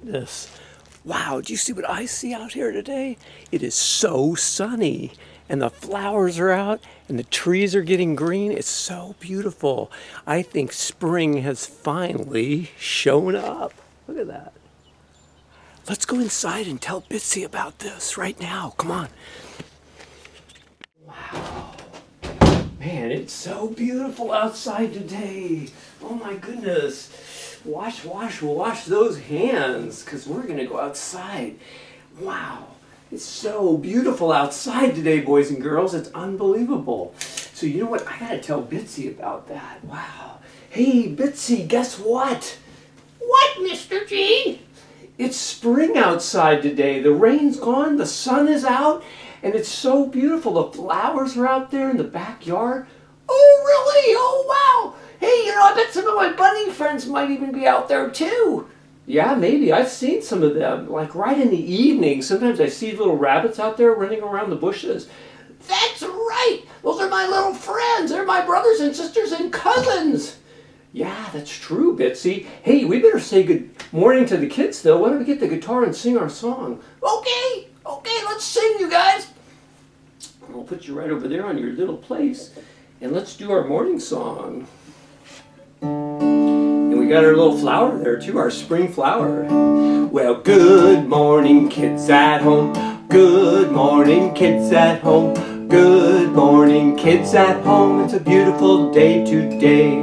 goodness. Wow, do you see what I see out here today? It is so sunny, and the flowers are out, and the trees are getting green. It's so beautiful. I think spring has finally shown up. Look at that. Let's go inside and tell Bitsy about this right now. Come on. Wow. Man, it's so beautiful outside today. Oh my goodness. We'll wash those hands because we're going to go outside. Wow. It's so beautiful outside today, boys and girls. It's unbelievable. So you know what? I got to tell Bitsy about that. Wow. Hey, Bitsy, guess what? What, Mr. G? It's spring outside today. The rain's gone, the sun is out, and it's so beautiful. The flowers are out there in the backyard. Oh, really? Oh, wow. Hey, you know, I bet some of my bunny friends might even be out there, too. Yeah, maybe. I've seen some of them, like right in the evening. Sometimes I see little rabbits out there running around the bushes. That's right. Those are my little friends. They're my brothers and sisters and cousins. Yeah, that's true, Bitsy. Hey, we better say good morning to the kids, though. Why don't we get the guitar and sing our song? Okay, let's sing, you guys. I'll put you right over there on your little place, and let's do our morning song. And we got our little flower there, too, our spring flower. Well, good morning, kids at home. Good morning, kids at home. Good morning, kids at home. It's a beautiful day today.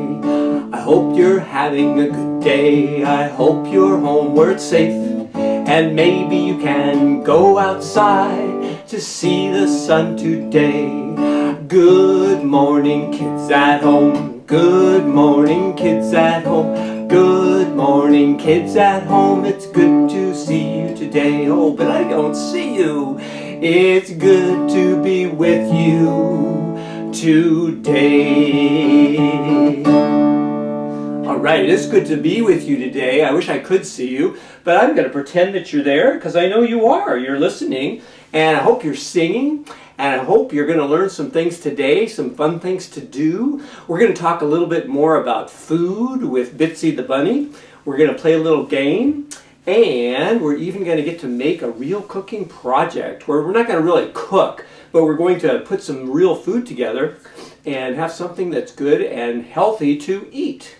I hope you're having a good day. I hope you're home where it's safe. And maybe you can go outside to see the sun today. Good morning, kids at home. Good morning, kids at home. Good morning, kids at home. It's good to see you today. Oh, but I don't see you. It's good to be with you today. All right, it is good to be with you today. I wish I could see you, but I'm going to pretend that you're there because I know you are. You're listening, and I hope you're singing, and I hope you're going to learn some things today, some fun things to do. We're going to talk a little bit more about food with Bitsy the Bunny. We're going to play a little game, and we're even going to get to make a real cooking project where we're not going to really cook, but we're going to put some real food together and have something that's good and healthy to eat.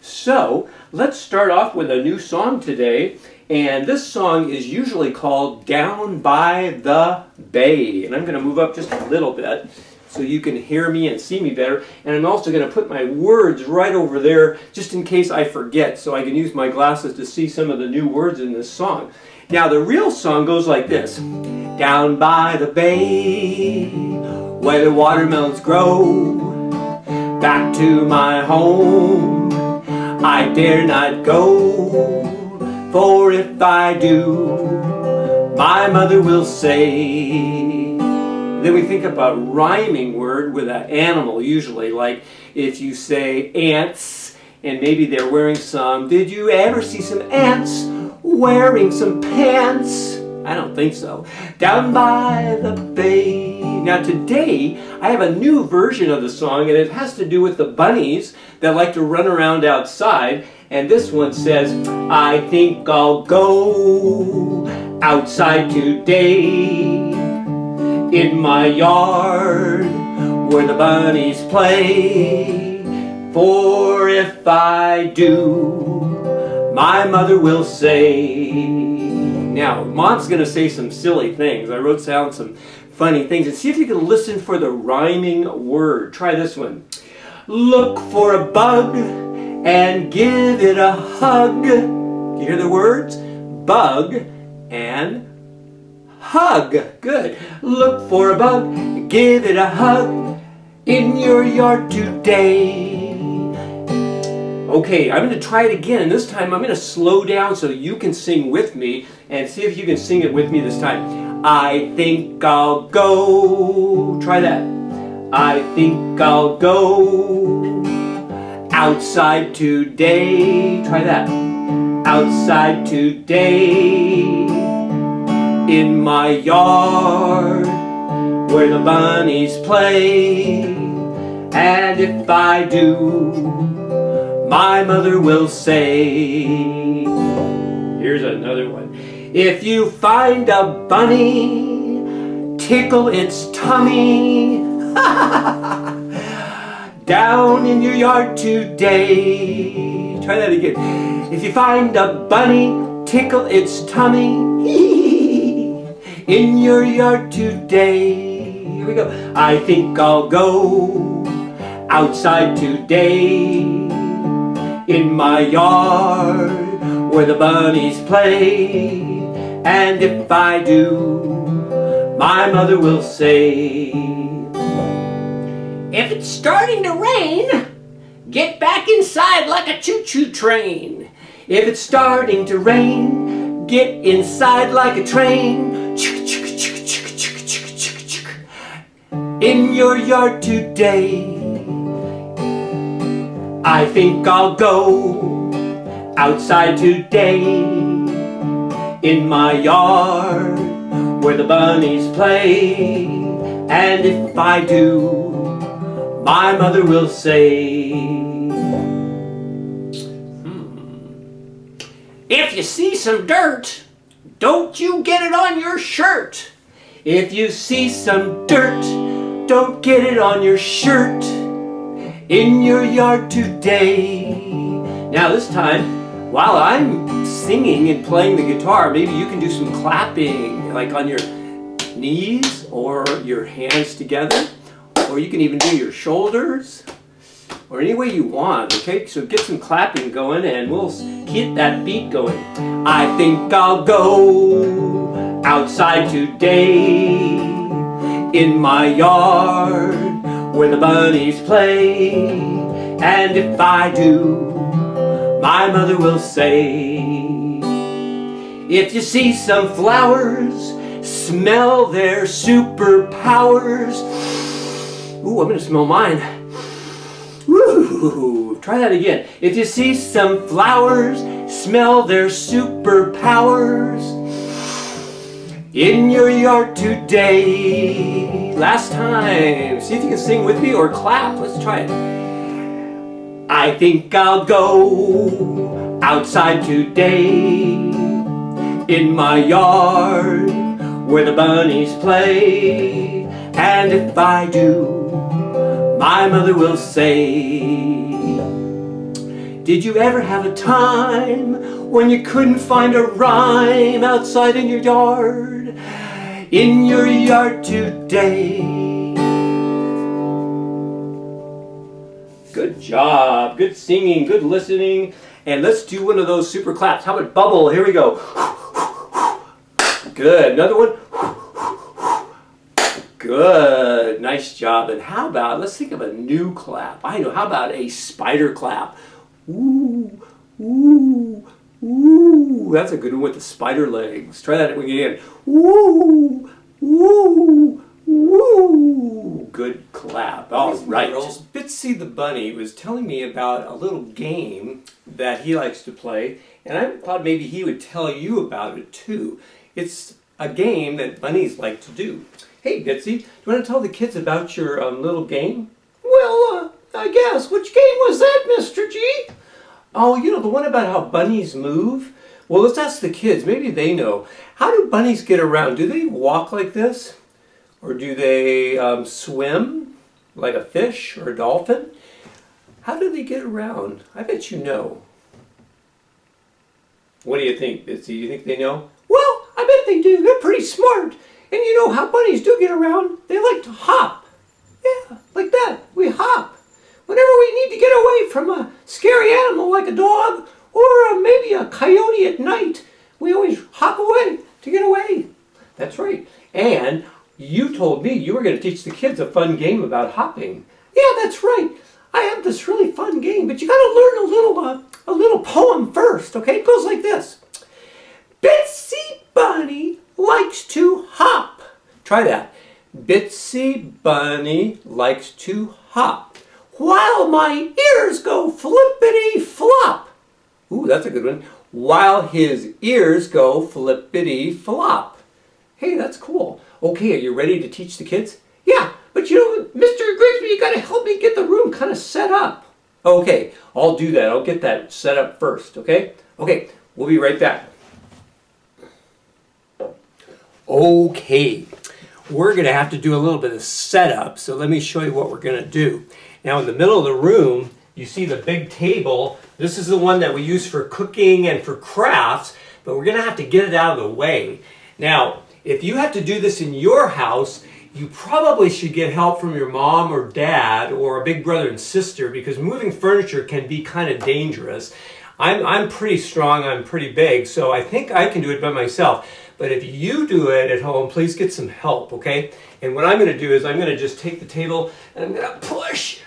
So, let's start off with a new song today, and this song is usually called Down by the Bay. And I'm going to move up just a little bit so you can hear me and see me better. And I'm also going to put my words right over there just in case I forget, so I can use my glasses to see some of the new words in this song. Now, the real song goes like this. Down by the bay, where the watermelons grow, back to my home I dare not go, for if I do, my mother will say. Then we think of a rhyming word with an animal usually, like if you say ants, and maybe they're wearing some, did you ever see some ants wearing some pants? I don't think so. Down by the bay. Now today, I have a new version of the song, and it has to do with the bunnies that like to run around outside. And this one says, I think I'll go outside today in my yard where the bunnies play. For if I do, my mother will say. Now, Mom's going to say some silly things. I wrote down some funny things. And see if you can listen for the rhyming word. Try this one. Look for a bug and give it a hug. Do you hear the words? Bug and hug. Good. Look for a bug, give it a hug in your yard today. Okay, I'm going to try it again. This time I'm going to slow down so you can sing with me and see if you can sing it with me this time. I think I'll go. Try that. I think I'll go outside today. Try that. Outside today in my yard where the bunnies play. And if I do, my mother will say. Here's another one. If you find a bunny, tickle its tummy. Down in your yard today. Try that again. If you find a bunny, tickle its tummy. In your yard today. Here we go. I think I'll go outside today. In my yard where the bunnies play. And if I do, my mother will say, If it's starting to rain, get back inside like a choo-choo train. if it's starting to rain, get inside like a train. In your yard today. I think I'll go outside today. In my yard where the bunnies play. And if I do, my mother will say, If you see some dirt, don't you get it on your shirt. if you see some dirt, don't get it on your shirt. In your yard today. Now this time, while I'm singing and playing the guitar, maybe you can do some clapping, like on your knees or your hands together, or you can even do your shoulders, or any way you want, okay? So get some clapping going and we'll keep that beat going. I think I'll go outside today. In my yard where the bunnies play. And if I do, my mother will say, if you see some flowers, smell their superpowers. Ooh, I'm gonna smell mine. Woo! Try that again. If you see some flowers, smell their superpowers. In your yard today. Last time. See if you can sing with me or clap. Let's try it. I think I'll go outside today. In my yard where the bunnies play. And if I do, my mother will say, did you ever have a time when you couldn't find a rhyme outside in your yard? In your yard today. Good job, good singing, good listening. And let's do one of those super claps. How about bubble? Here we go. Good, another one. Good, nice job. And how about, let's think of a new clap. I know, how about a spider clap? Ooh, ooh, ooh. That's a good one with the spider legs. Try that again. Ooh, ooh, ooh. Good clap. All right. Girls. Bitsy the Bunny was telling me about a little game that he likes to play, and I thought maybe he would tell you about it too. It's a game that bunnies like to do. Hey, Bitsy, do you want to tell the kids about your little game? Well, I guess. Which game was that, Mr. G? Oh, you know, the one about how bunnies move? Well, let's ask the kids. Maybe they know. How do bunnies get around? Do they walk like this? Or do they swim like a fish or a dolphin? How do they get around? I bet you know. What do you think, Bitsy? Do you think they know? Well, I bet they do. They're pretty smart. And you know how bunnies do get around? They like to hop. Yeah, like that. We hop. Whenever we need to get away from a scary animal like a dog or maybe a coyote at night, we always hop away to get away. That's right. And you told me you were going to teach the kids a fun game about hopping. Yeah, that's right. I have this really fun game, but you got to learn a little poem first, okay? It goes like this. Bitsy Bunny likes to hop. Try that. Bitsy Bunny likes to hop. While my ears go flippity flop. Ooh, that's a good one. While his ears go flippity flop. Hey, that's cool. Okay, are you ready to teach the kids? Yeah, but you know, Mr. Grigsby, you got to help me get the room kind of set up. Okay, I'll do that. I'll get that set up first, okay? Okay, we'll be right back. Okay, we're going to have to do a little bit of setup, so let me show you what we're going to do. Now in the middle of the room, you see the big table. This is the one that we use for cooking and for crafts, but we're going to have to get it out of the way. Now, if you have to do this in your house, you probably should get help from your mom or dad or a big brother and sister, because moving furniture can be kind of dangerous. I'm pretty strong, I'm pretty big, so I think I can do it by myself. But if you do it at home, please get some help, okay? And what I'm going to do is I'm going to just take the table and I'm going to push.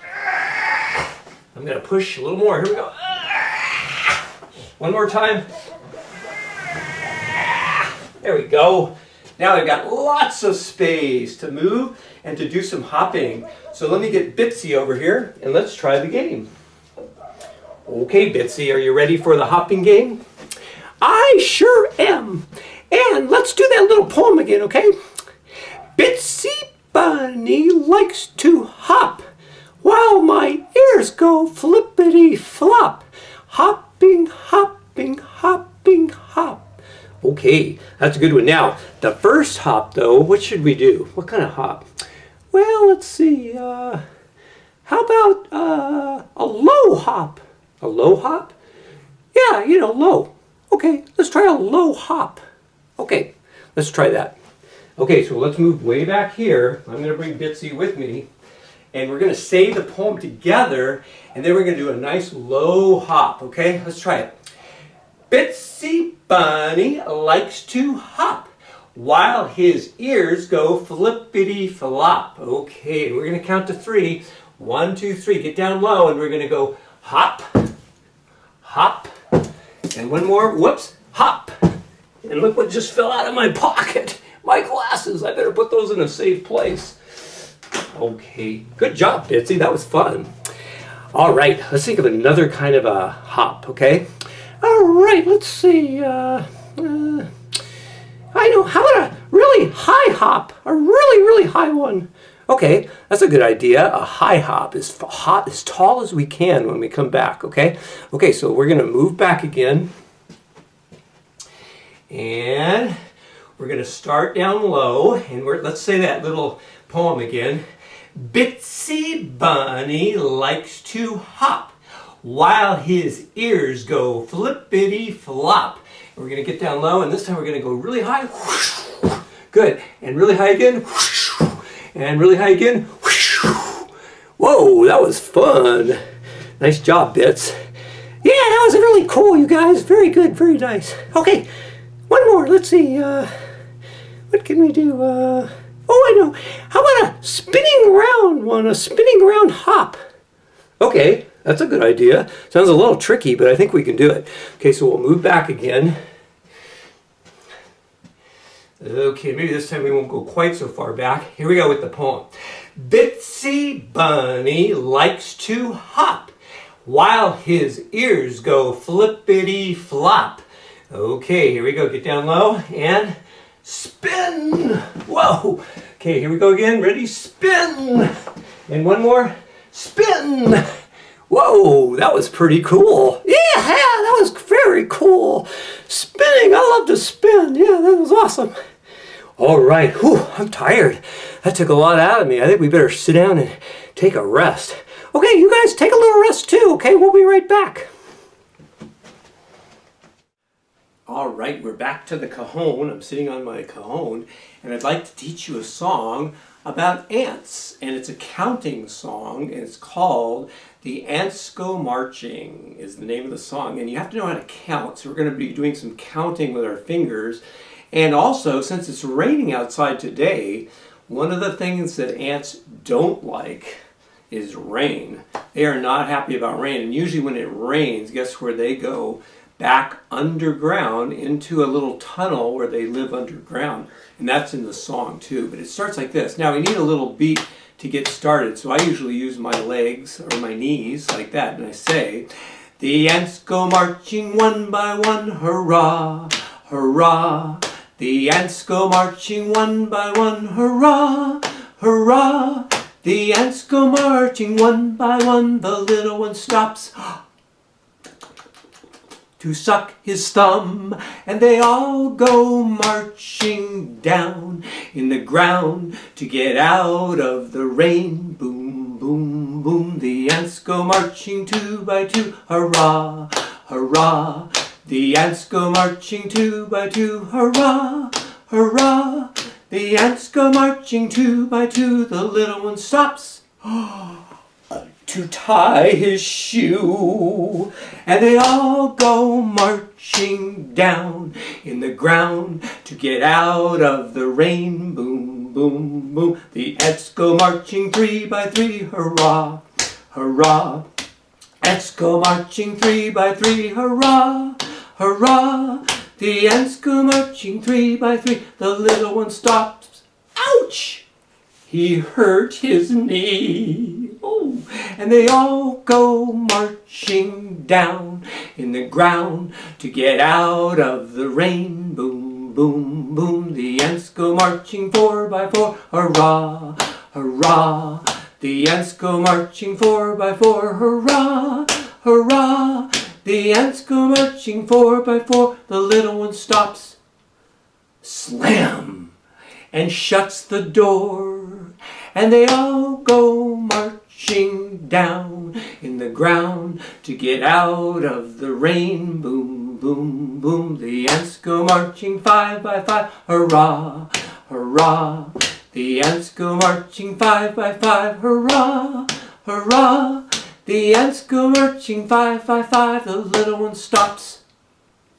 I'm going to push a little more. Here we go. One more time. There we go. Now I've got lots of space to move and to do some hopping. So let me get Bitsy over here and let's try the game. Okay, Bitsy, are you ready for the hopping game? I sure am. And let's do that little poem again, okay? Bitsy Bunny likes to hop while my ears go flippity flop. Hopping, hopping, hopping, hop. Okay, that's a good one. Now, the first hop though, what should we do? What kind of hop? Well, let's see. How about a low hop? A low hop? Yeah, you know, low. Okay, let's try a low hop. Okay, let's try that. Okay, so let's move way back here. I'm going to bring Bitsy with me. And we're going to say the poem together. And then we're going to do a nice low hop. Okay, let's try it. Bitsy Bunny likes to hop while his ears go flippity flop. Okay, we're going to count to 3. 1, 2, 3. Get down low and we're going to go hop, hop. And one more. Whoops, hop. And look what just fell out of my pocket. My glasses. I better put those in a safe place. Okay. Good job, Bitsy. That was fun. All right. Let's think of another kind of a hop, okay? All right. Let's see. I know. How about a really high hop? A really, really high one. Okay. That's a good idea. A high hop is hop as tall as we can when we come back, okay? Okay, so we're going to move back again. And we're going to start down low, and let's say that little poem again. Bitsy Bunny likes to hop while his ears go flippity flop. And we're going to get down low, and this time we're going to go really high. Good. And really high again. And really high again. Whoa, that was fun. Nice job, Bits. Yeah, that was really cool, you guys. Very good, very nice. Okay. One more. Let's see. What can we do? Oh, I know. How about a spinning around one? A spinning around hop. Okay, that's a good idea. Sounds a little tricky, but I think we can do it. Okay, so we'll move back again. Okay, maybe this time we won't go quite so far back. Here we go with the poem. Bitsy Bunny likes to hop while his ears go flippity flop. Okay, here we go. Get down low and spin. Whoa. Okay, here we go again. Ready? Spin. And one more. Spin. Whoa, that was pretty cool. Yeah, that was very cool. Spinning. I love to spin. Yeah, that was awesome. All right. Whew, I'm tired. That took a lot out of me. I think we better sit down and take a rest. Okay, you guys take a little rest too, okay? We'll be right back. All right, we're back to the cajon. I'm sitting on my cajon, and I'd like to teach you a song about ants. And it's a counting song, and it's called The Ants Go Marching is the name of the song. And you have to know how to count, so we're going to be doing some counting with our fingers. And also, since it's raining outside today, one of the things that ants don't like is rain. They are not happy about rain, and usually when it rains, guess where they go? Back underground into a little tunnel where they live underground. And that's in the song too, but it starts like this. Now we need a little beat to get started, so I usually use my legs or my knees like that, and I say, the ants go marching one by one, hurrah, hurrah. The ants go marching one by one, hurrah, hurrah. The ants go marching one by one, the little one stops to suck his thumb, and they all go marching down in the ground to get out of the rain. Boom, boom, boom, the ants go marching 2 by 2, hurrah, hurrah. The ants go marching 2 by 2, hurrah, hurrah. The ants go marching 2 by 2, the little one stops to tie his shoe, and they all go marching down in the ground to get out of the rain. Boom, boom, boom. The ants go marching 3 by 3, hurrah, hurrah. Ants go marching 3 by 3, hurrah, hurrah. The ants go marching 3 by 3, the little one stops. Ouch! He hurt his knee. Oh, and they all go marching down in the ground to get out of the rain. Boom, boom, boom. The ants go marching 4 by 4, hurrah, hurrah. The ants go marching 4 by 4, hurrah, hurrah. The ants go marching 4 by 4, the little one stops. Slam! And shuts the door, and they all go marching down in the ground to get out of the rain. Boom, boom, boom. The ants go marching 5 by 5, hurrah, hurrah. The ants go marching 5 by 5, hurrah, hurrah. The ants go marching 5 by 5, the little one stops.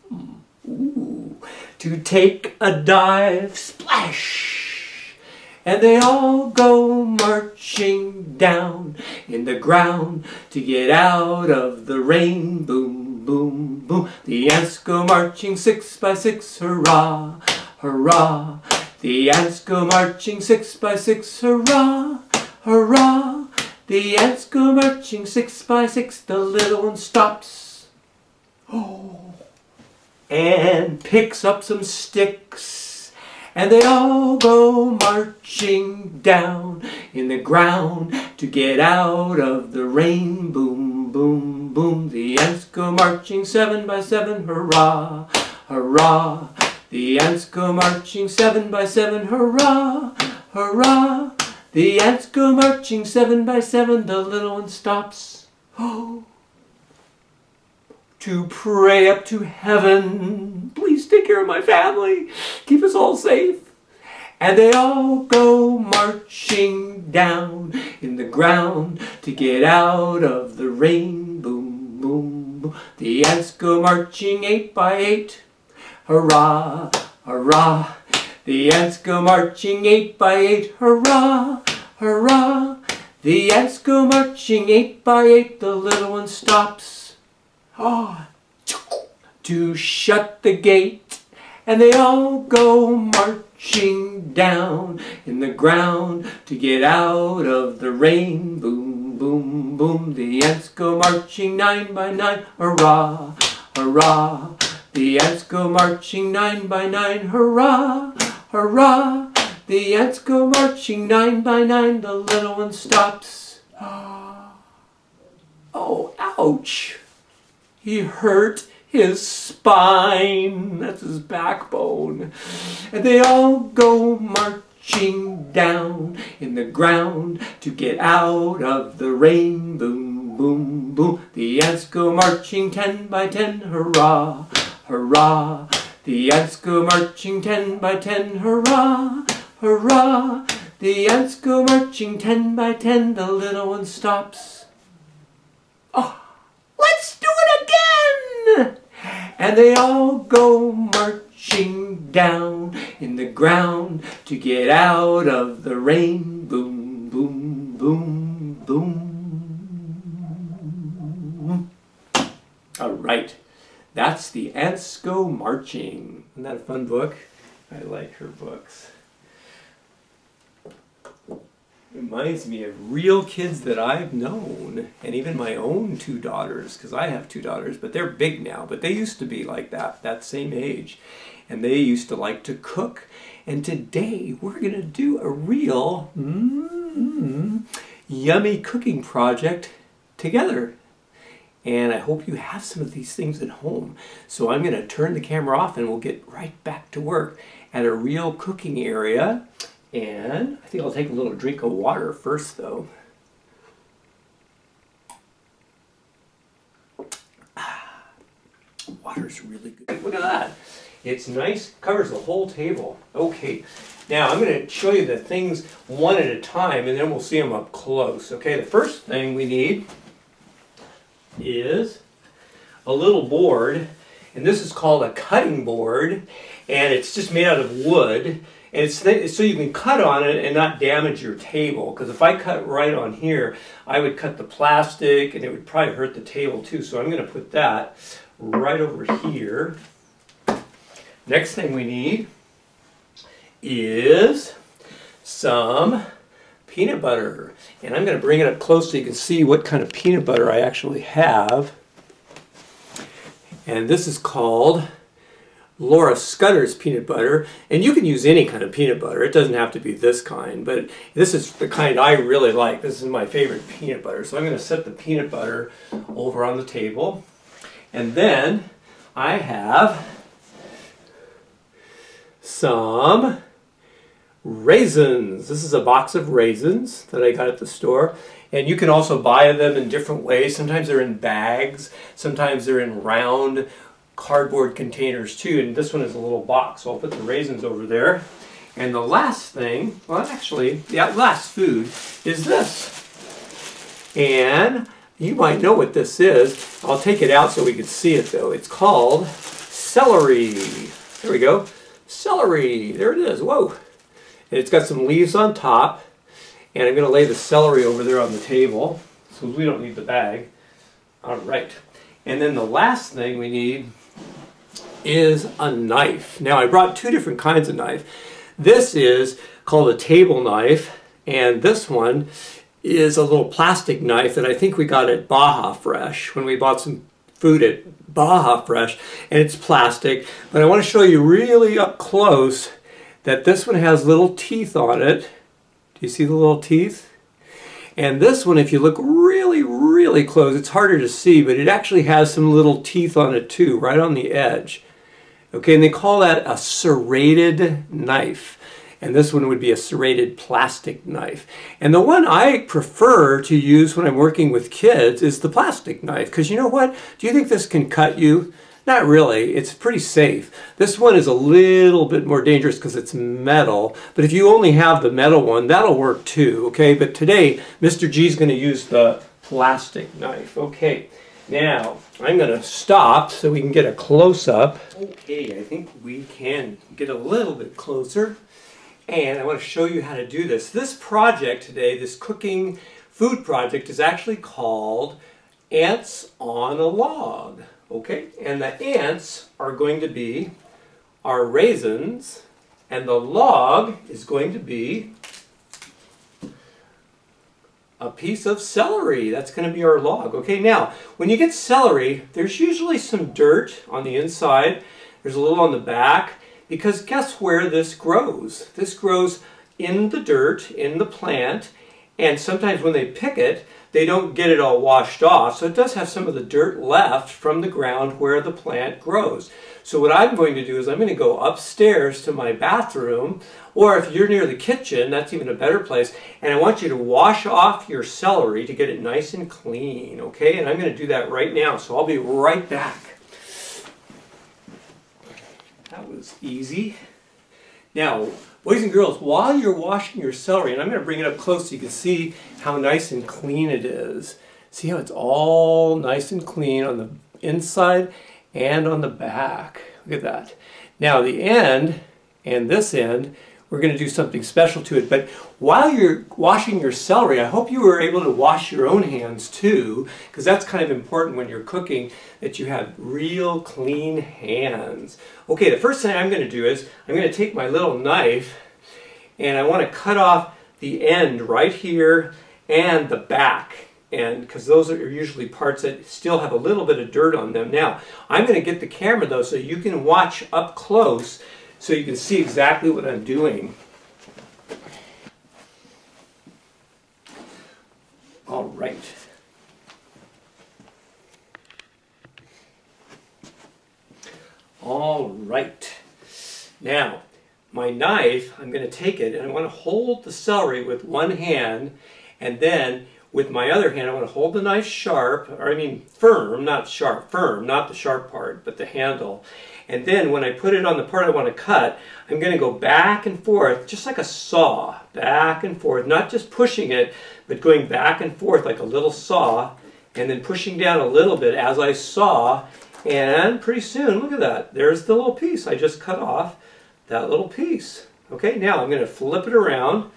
Ooh, to take a dive, splash! And they all go marching down in the ground to get out of the rain. Boom, boom, boom. The ants go marching 6 by 6, hurrah, hurrah. The ants go marching 6 by 6, hurrah, hurrah. The ants go marching 6 by 6, the little one stops. Oh, and picks up some sticks, and they all go marching down in the ground to get out of the rain. Boom, boom, boom. The ants go marching 7 by 7, hurrah, hurrah. The ants go marching 7 by 7, hurrah, hurrah. The ants go marching 7 by 7, the little one stops. Oh, to pray up to heaven, please take care of my family, keep us all safe. And they all go marching down in the ground to get out of the rain. Boom, boom, boom. The ants go marching 8 by 8, hurrah, hurrah. The ants go marching 8 by 8, hurrah, hurrah. The ants go marching 8 by 8, the little one stops. Oh, to shut the gate, and they all go marching down in the ground to get out of the rain. Boom, boom, boom. The ants go marching 9 by 9, hurrah, hurrah. The ants go marching 9 by 9, hurrah, hurrah. The ants go marching 9 by 9, the little one stops. Oh, ouch. He hurt his spine. That's his backbone. And they all go marching down in the ground to get out of the rain. Boom, boom, boom. The ants go marching 10 by 10, hurrah, hurrah. The ants go marching 10 by 10, hurrah, hurrah. The ants go marching 10 by 10, the little one stops. Oh, let's do it again! And they all go marching down in the ground to get out of the rain. Boom, boom, boom, boom. All right. That's The Ants Go Marching. Isn't that a fun book? I like her books. Reminds me of real kids that I've known, and even my own 2 daughters, because I have 2 daughters, but they're big now, but they used to be like that same age. And they used to like to cook. And today we're going to do a real yummy cooking project together. And I hope you have some of these things at home. So I'm going to turn the camera off and we'll get right back to work at a real cooking area. And I think I'll take a little drink of water first though. Water's really good. Look at that. It's nice, covers the whole table. Okay, now I'm going to show you the things one at a time and then we'll see them up close. Okay, the first thing we need is a little board, and this is called a cutting board, and it's just made out of wood, and it's so you can cut on it and not damage your table, because if I cut right on here I would cut the plastic and it would probably hurt the table too. So I'm going to put that right over here. Next thing we need is some peanut butter, and I'm going to bring it up close so you can see what kind of peanut butter I actually have. And this is called Laura Scudder's peanut butter, and you can use any kind of peanut butter. It doesn't have to be this kind, but this is the kind I really like. This is my favorite peanut butter. So I'm going to set the peanut butter over on the table, and then I have some raisins. This is a box of raisins that I got at the store, and you can also buy them in different ways. Sometimes they're in bags, sometimes they're in round cardboard containers too, and this one is a little box, so I'll put the raisins over there. And the last thing, well actually, the last food is this, and you might know what this is. I'll take it out so we can see it though. It's called celery. There we go, celery, there it is. Whoa. And it's got some leaves on top, and I'm going to lay the celery over there on the table so we don't need the bag. All right, and then the last thing we need is a knife. Now I brought two different kinds of knife. This is called a table knife, and this one is a little plastic knife that I think we got at Baja Fresh when we bought some food at Baja Fresh, and it's plastic. But I want to show you really up close that this one has little teeth on it. Do you see the little teeth? And this one, if you look really, really close, it's harder to see, but it actually has some little teeth on it too, right on the edge. Okay, and they call that a serrated knife. And this one would be a serrated plastic knife. And the one I prefer to use when I'm working with kids is the plastic knife, because you know what? Do you think this can cut you? Not really. It's pretty safe. This one is a little bit more dangerous because it's metal, but if you only have the metal one, that'll work too, okay? But today, Mr. G is going to use the plastic knife. Okay, now I'm going to stop so we can get a close-up. Okay, I think we can get a little bit closer, and I want to show you how to do this. This project today, this cooking food project, is actually called Ants on a Log. Okay, and the ants are going to be our raisins, and the log is going to be a piece of celery. That's going to be our log. Okay, now, when you get celery, there's usually some dirt on the inside. There's a little on the back, because guess where this grows? This grows in the dirt, in the plant, and sometimes when they pick it, they don't get it all washed off, so it does have some of the dirt left from the ground where the plant grows. So what I'm going to do is I'm going to go upstairs to my bathroom, or if you're near the kitchen, that's even a better place, and I want you to wash off your celery to get it nice and clean, okay? And I'm going to do that right now, so I'll be right back. That was easy. Now, boys and girls, while you're washing your celery, and I'm going to bring it up close so you can see how nice and clean it is. See how it's all nice and clean on the inside and on the back. Look at that. Now the end and this end, we're going to do something special to it. But while you're washing your celery, I hope you were able to wash your own hands too, because that's kind of important when you're cooking, that you have real clean hands. Okay, the first thing I'm going to do is I'm going to take my little knife and I want to cut off the end right here and the back, and because those are usually parts that still have a little bit of dirt on them. Now, I'm going to get the camera though so you can watch up close so you can see exactly what I'm doing. All right. my knife, I'm going to take it and I want to hold the celery with one hand, and then with my other hand I want to hold the knife sharp, or I mean firm, not sharp, firm, not the sharp part, but the handle. And then when I put it on the part I want to cut, I'm going to go back and forth, just like a saw, back and forth, not just pushing it, but going back and forth like a little saw, and then pushing down a little bit as I saw, and pretty soon, look at that, there's the little piece I just cut off. That little piece. Okay, now I'm going to flip it around,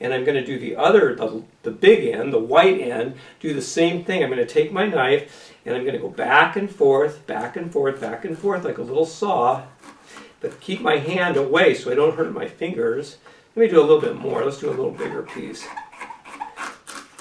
and I'm going to do the other, the big end, the white end, do the same thing. I'm going to take my knife, and I'm going to go back and forth, back and forth, back and forth like a little saw, but keep my hand away so I don't hurt my fingers. Let me do a little bit more. Let's do a little bigger piece.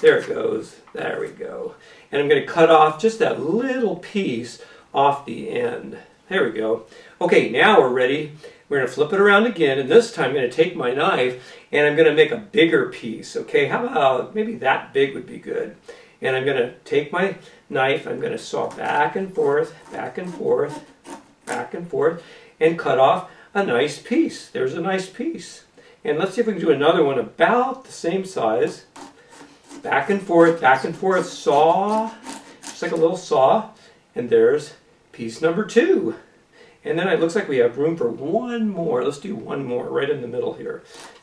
There it goes. There we go. And I'm going to cut off just that little piece off the end. There we go. Okay, now we're ready. We're going to flip it around again, and this time I'm going to take my knife and I'm going to make a bigger piece. Okay, how about maybe that big would be good. And I'm going to take my knife, I'm going to saw back and forth, back and forth, back and forth, and cut off a nice piece. There's a nice piece. And let's see if we can do another one about the same size. Back and forth, saw, just like a little saw. And there's piece number 2. And then it looks like we have room for one more. Let's do one more right in the middle here.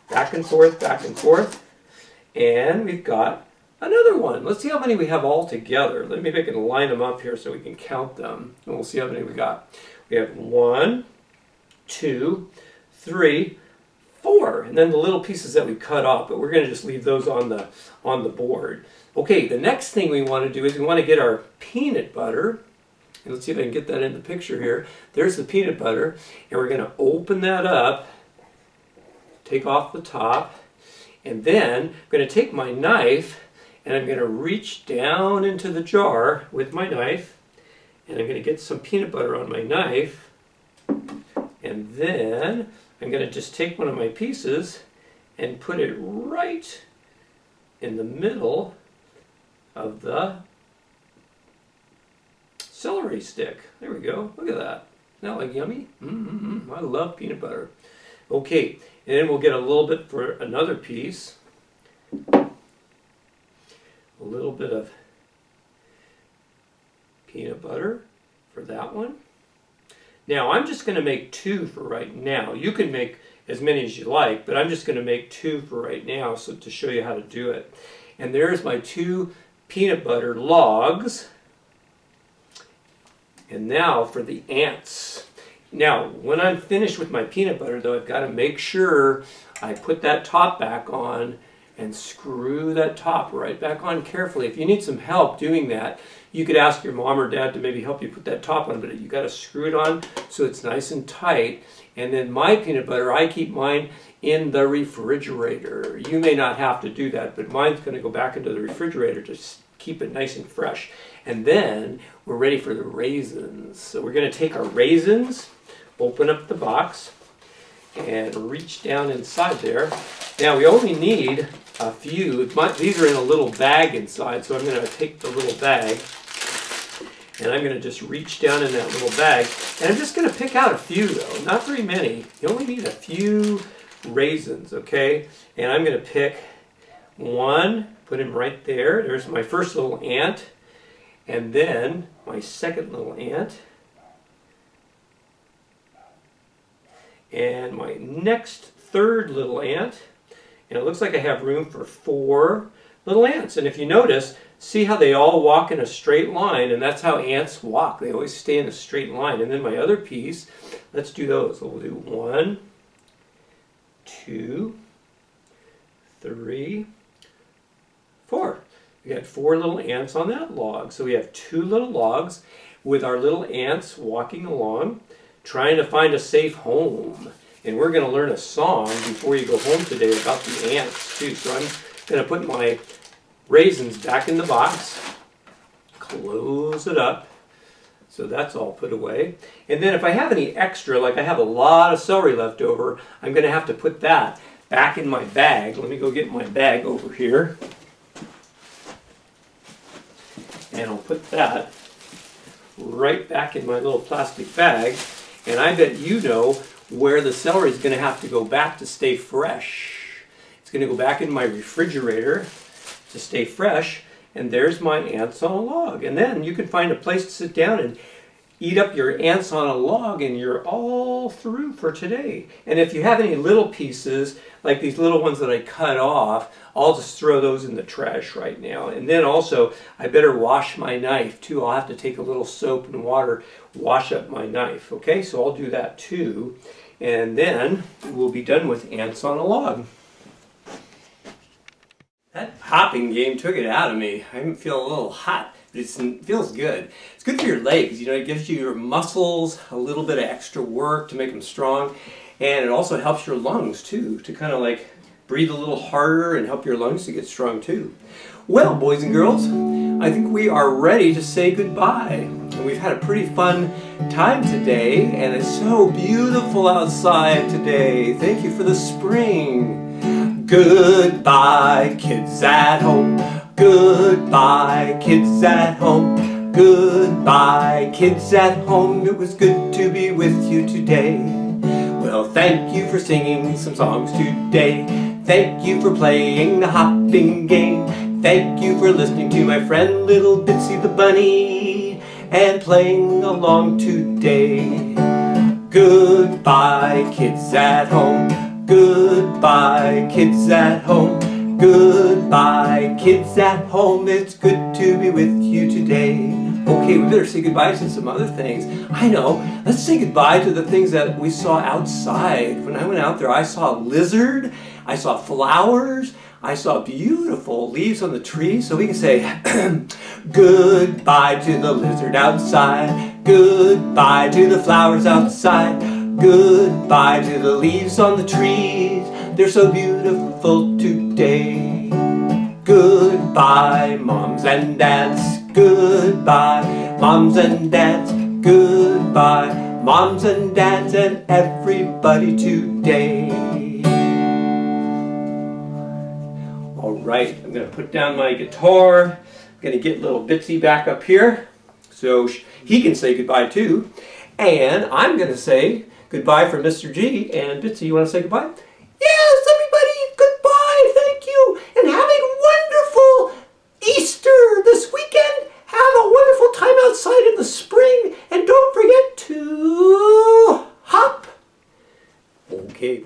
Back and forth, and we've got another one. Let's see how many we have all together. Maybe I can line them up here so we can count them, and we'll see how many we got. We have 1, 2, 3, 4, and then the little pieces that we cut off, but we're going to just leave those on the board. Okay, the next thing we want to do is we want to get our peanut butter. And let's see if I can get that in the picture here. There's the peanut butter, and we're going to open that up, take off the top, and then I'm going to take my knife and I'm going to reach down into the jar with my knife, and I'm going to get some peanut butter on my knife, and then I'm going to just take one of my pieces and put it right in the middle of the celery stick. There we go. Look at that. Isn't that like yummy? I love peanut butter. Okay, and then we'll get a little bit for another piece. A little bit of peanut butter for that one. Now I'm just going to make 2 for right now. You can make as many as you like, but I'm just going to make 2 for right now so to show you how to do it. And there's my 2 peanut butter logs. And now for the ants. Now, when I'm finished with my peanut butter, though, I've got to make sure I put that top back on and screw that top right back on carefully. If you need some help doing that, you could ask your mom or dad to maybe help you put that top on, but you got to screw it on so it's nice and tight. And then my peanut butter, I keep mine in the refrigerator. You may not have to do that, but mine's going to go back into the refrigerator to keep it nice and fresh. And then we're ready for the raisins. So we're going to take our raisins, open up the box, and reach down inside there. Now we only need a few. These are in a little bag inside, so I'm going to take the little bag, and I'm going to just reach down in that little bag. And I'm just going to pick out a few, though, not very many. You only need a few raisins, okay? And I'm going to pick one, put him right there. There's my first little ant. And then my second little ant. And my next third little ant. And it looks like I have room for 4 little ants. And if you notice, see how they all walk in a straight line, and that's how ants walk. They always stay in a straight line. And then my other piece, let's do those. So we'll do 1, 2, 3, 4. We got 4 little ants on that log. So we have 2 little logs with our little ants walking along, trying to find a safe home. And we're going to learn a song before you go home today about the ants too. So I'm going to put my raisins back in the box, close it up, so that's all put away. And then if I have any extra, like I have a lot of celery left over, I'm going to have to put that back in my bag. Let me go get my bag over here. And I'll put that right back in my little plastic bag. And I bet you know where the celery is going to have to go back to stay fresh. It's going to go back in my refrigerator to stay fresh. And there's my ants on a log. And then you can find a place to sit down and eat up your ants on a log, and you're all through for today. And if you have any little pieces, like these little ones that I cut off, I'll just throw those in the trash right now. And then also, I better wash my knife too. I'll have to take a little soap and water, wash up my knife. Okay, so I'll do that too. And then we'll be done with ants on a log. That hopping game took it out of me. I'm feeling a little hot, but it feels good. It's good for your legs. You know, it gives you your muscles a little bit of extra work to make them strong. And it also helps your lungs too, to kind of like breathe a little harder and help your lungs to get strong too. Well, boys and girls, I think we are ready to say goodbye. And we've had a pretty fun time today, and it's so beautiful outside today. Thank you for the spring. Goodbye, kids at home. Goodbye, kids at home. Goodbye, kids at home. It was good to be with you today. Well, thank you for singing some songs today. Thank you for playing the hopping game. Thank you for listening to my friend little Bitsy the Bunny and playing along today. Goodbye, kids at home. Goodbye, kids at home. Goodbye, kids at home. It's good to be with you today. Okay, we better say goodbye to some other things. I know, let's say goodbye to the things that we saw outside. When I went out there, I saw a lizard, I saw flowers, I saw beautiful leaves on the trees. So we can say goodbye to the lizard outside. Goodbye to the flowers outside. Goodbye to the leaves on the trees, they're so beautiful today. Goodbye, moms and dads. Goodbye, moms and dads. Goodbye, moms and dads and everybody today. All right, I'm going to put down my guitar. I'm going to get little Bitsy back up here so he can say goodbye too. And I'm going to say goodbye for Mr. G. And Bitsy, you want to say goodbye? Yes, everybody, goodbye, thank you, and have a wonderful Easter this weekend. Have a wonderful time outside in the spring, and don't forget to hop. Okay.